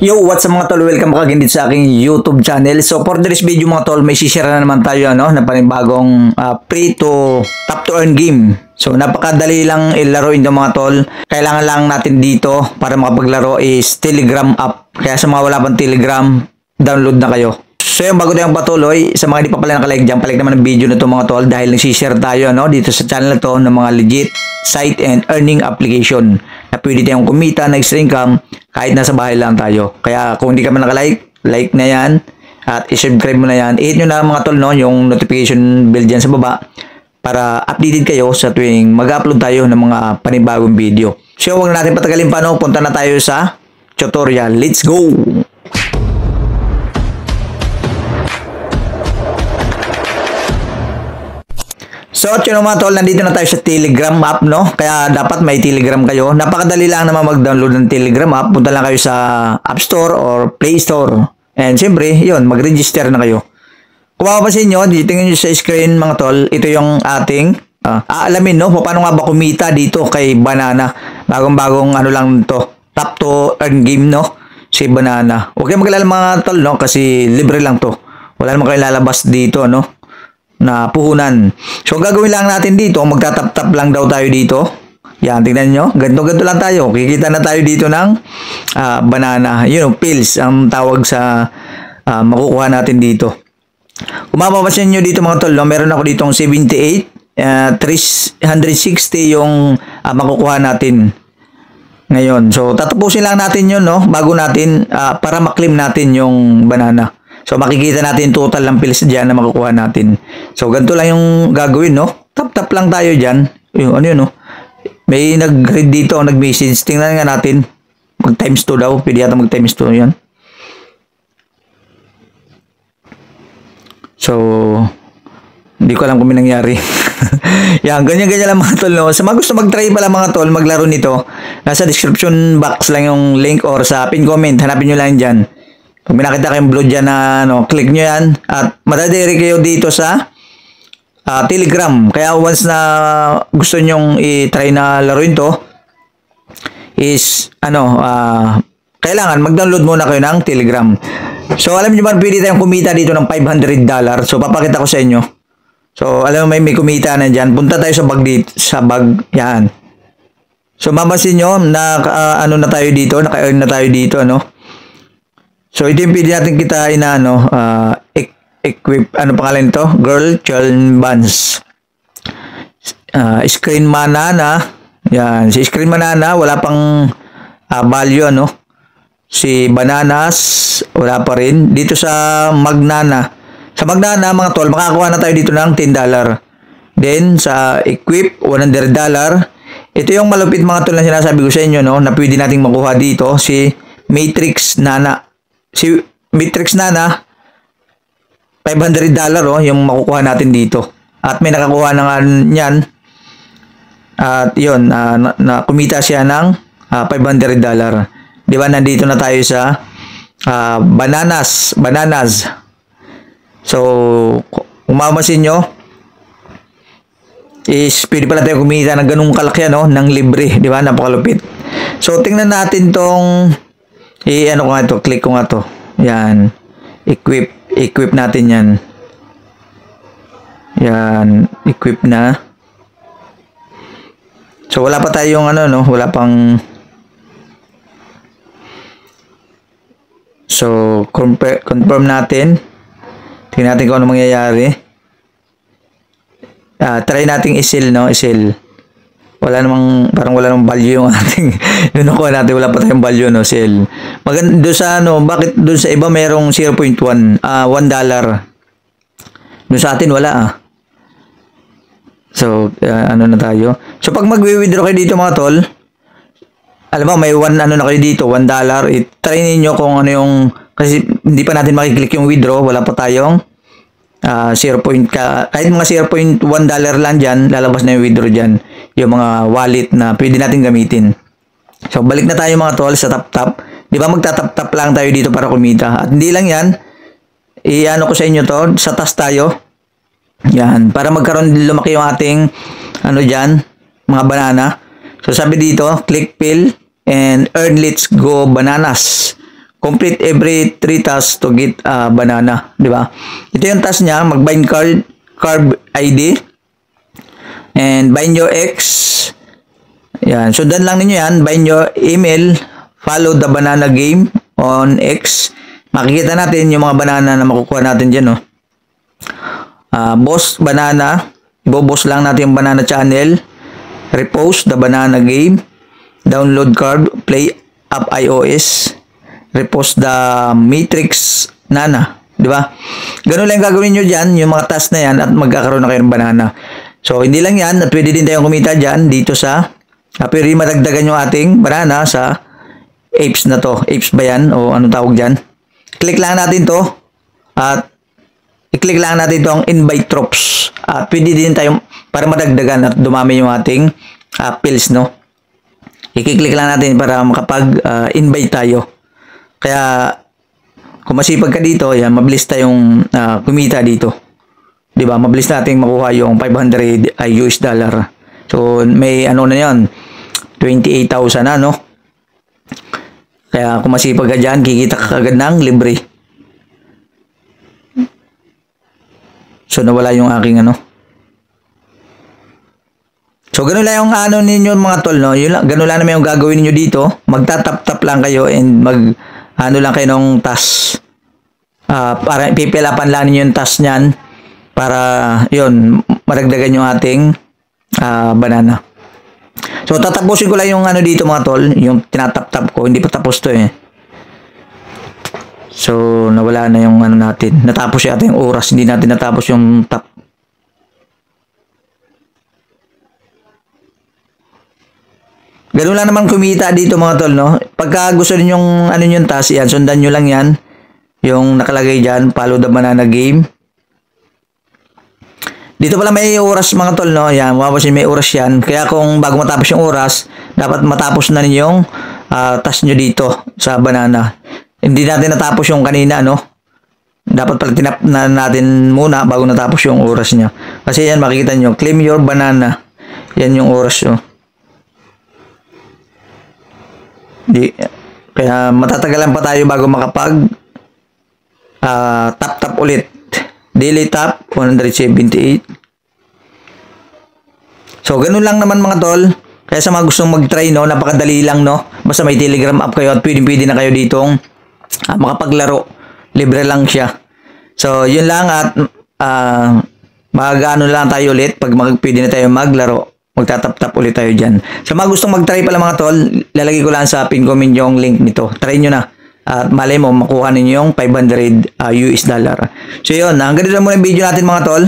Yo, what's up mga tol? Welcome back again dito sa aking YouTube channel. So for this video mga tol, may share na naman tayo na panibagong free to top to earn game. So napakadali lang ilaruin ito mga tol. Kailangan lang natin dito para makapaglaro is Telegram app. Kaya sa mga wala pang Telegram, download na kayo. So yung bago tayong patuloy, sa mga di pa pala nakalike dyan, palike naman ang video na ito mga tol dahil nag-share tayo dito sa channel na to ng mga legit site and earning application na pwede tayong kumita ng extra income kahit nasa bahay lang tayo. Kaya kung hindi ka man nakalike, like na yan at i-subscribe mo na yan. I-hit nyo na mga tol yung notification bell dyan sa baba para updated kayo sa tuwing mag-upload tayo ng mga panibagong video. So huwag natin patagalin pa punta na tayo sa tutorial. Let's go! So, yun mga tol, nandito na tayo sa Telegram app, Kaya dapat may Telegram kayo. Napakadali lang naman mag-download ng Telegram app. Punta lang kayo sa App Store or Play Store. And siyempre, yun, mag-register na kayo. Kung mapapansin nyo, tingnan nyo sa screen mga tol, ito yung ating aalamin, paano nga ba kumita dito kay Banana. Bagong-bagong lang to, top to earn game, si Banana. Huwag kayong mag-alala mga tol, kasi libre lang to. Wala naman kayong lalabas dito, na puhunan. So, gagawin lang natin dito, magtatap-tap lang daw tayo dito. Yan, tingnan nyo. Ganto-ganto lang tayo. Kikita na tayo dito ng banana. Yun, pills ang tawag sa makukuha natin dito. Kung mapapansin nyo dito mga tol, meron ako ditong 78, 360 yung makukuha natin ngayon. So, tatapusin lang natin yun, bago natin, para maklim natin yung banana. So, makikita natin total ng pills dyan na makukuha natin. So, ganito lang yung gagawin, Tap-tap lang tayo dyan. Yung, ano yun, May nag-read dito, nag-message. Tingnan nga natin. Mag-times 2 daw. Pwede yata mag-times 2 yan. So, hindi ko alam kung may nangyari. Yan, ganyan-ganyan lang mga tol, Sa mga gusto mag-try pala mga tol, maglaro nito, nasa description box lang yung link or sa pin comment. Hanapin nyo lang dyan. Pag may nakita kayong blue dyan na click nyo yan at madadiri kayo dito sa Telegram. Kaya once na gusto nyong i-try na laruin to is kailangan mag-download muna kayo ng Telegram. So alam niyo ba pwede tayong kumita dito ng $500. So papakita ko sa inyo. So alam mo may kumita na dyan. Punta tayo sa bag dito, yan. So mapapansin nyo na na tayo dito, naka-earn na tayo dito, So, ito yung pwede natin kitain na, equip, pangalan nito? Girl Child Buns. Screen Banana. Yan. Si Screen Banana, wala pang value, Si Bananas, wala pa rin. Dito sa Magnana. Sa Magnana, mga tol, makakuha na tayo dito ng $10. Then, sa Equip, $100. Ito yung malupit mga tol na sinasabi ko sa inyo, na pwede nating makuha dito. Si Matrix Nana. Si Matrix Nana, $500 yung makukuha natin dito. At may nakakuha na nga yan. At yun, na kumita siya ng $500. Di ba, nandito na tayo sa Bananas. So, kung mapapansin nyo, is pwede pala tayo kumita ng ganung kalaki, ng libre. Di ba, napakalupit. So, tingnan natin tong ko nga ito, click ko nga to. Yan. Equip natin yan. Yan. Equip na. So, wala pa tayong wala pang. So, confirm natin. Tingnan natin kung ano mangyayari. Try nating isil, isil. Parang wala namang value yung ating nakuha natin, wala pa tayong value, sell. Maganda doon sa bakit doon sa iba merong 0.1, $1. Doon sa atin wala So, na tayo. So, pag mag-withdraw kayo dito mga tol, alam mo, may na kayo dito, $1. I-try niyo kung ano yung, kasi hindi pa natin makiklik yung withdraw, wala pa tayong kahit mga $0.1 lang dyan, lalabas na yung withdraw dyan, yung mga wallet na pwede natin gamitin. So, balik na tayo mga tol sa tap-tap. Di ba magtatap-tap lang tayo dito para kumita? At hindi lang yan, ko sa inyo to, sa taas tayo. Yan, para magkaroon lumaki yung ating, dyan, mga banana. So, sabi dito, click pill and earn let's go bananas. complete every 3 tasks to get banana, di ba? Ito yung task niya, mag-bind carb ID and bind your X. Yan, sundan lang ninyo yan, bind your email, follow the banana game on X. Makikita natin yung mga banana na makukuha natin dyan, no? Boss banana, ibobos lang natin yung banana channel, repost the banana game, download card, play app iOS, repost the matrix nana, di ba? Ganun lang gagawin nyo dyan, yung mga task na yan, at magkakaroon na kayo ng banana. So, hindi lang yan, at pwede din tayong kumita dyan, dito sa, pwede madagdagan yung ating banana sa apes na to. Apes ba yan? O anong tawag dyan? Click lang natin to, at i-click lang natin itong invite troops. At pwede din tayo, para madagdagan at dumami yung ating pills, no? I-click lang natin para makapag-invite tayo. Kaya, kung masipag ka dito, yan, mabilis tayong kumita dito. Diba? Mabilis nating makuha yung 500 US dollar. So, may ano na yan, 28,000 na, no? Kaya, kung masipag ka dyan, kikita ka agad ng libre. So, nawala yung aking ano. So, ganun lang yung ano ninyo mga tol, no? Yun lang, ganun lang naman yung gagawin niyo dito. Magtatap-tap lang kayo and ano lang kayo ng task. Para pipilapan lang ninyo yung task niyan para yun, maragdagan yung ating banana. So, tatapusin ko lang yung ano dito mga tol, yung tinatap-tap ko. Hindi pa tapos to eh. So, nawala na yung ano natin. Natapos yata yung oras. Hindi natin natapos yung tap. Ganun lang naman kumita dito mga tol, no? Pagka gusto ninyong ano yung task, yan, sundan nyo lang yan. Yung nakalagay dyan, follow the banana game. Dito pala may oras mga tol, no? Yan, mapapansin may oras yan. Kaya kung bago matapos yung oras, dapat matapos na ninyong task nyo dito sa banana. Hindi natin natapos yung kanina, no? Dapat pala tinap na natin muna bago natapos yung oras niya. Kasi yan, makikita nyo, claim your banana. Yan yung oras nyo. Kaya matatagalan pa tayo bago makapag tap ulit. Daily tap 178. So ganun lang naman mga tol. Kaya sa mga gustong mag-try, no, napakadali lang, no. Basta may Telegram app kayo at pwede na kayo ditong makapaglaro. Libre lang siya. So yun lang at mag-ano lang tayo ulit pag pwede na tayo maglaro. Magtatap-tap ulit tayo dyan. Sa mga gustong mag-try pala mga tol, lalagay ko lang sa pin comment yung link nito. Try nyo na. At malay mo, makuha ninyo yung 500 US dollar. So yun, hanggang dito lang muna yung video natin mga tol.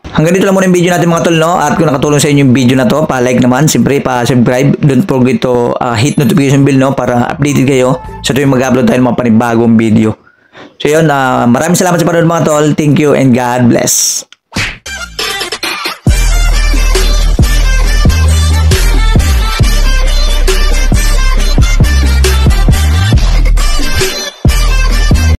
Hanggang dito lang muna yung video natin mga tol, no? At kung nakatulong sa inyo yung video na to, pa-like naman, siyempre pa-subscribe. Don't forget to hit notification bell, no? Para updated kayo sa tuwing mag-upload tayo ng mga panibagong video. So yun, maraming salamat sa panonood mga tol. Thank you and God bless.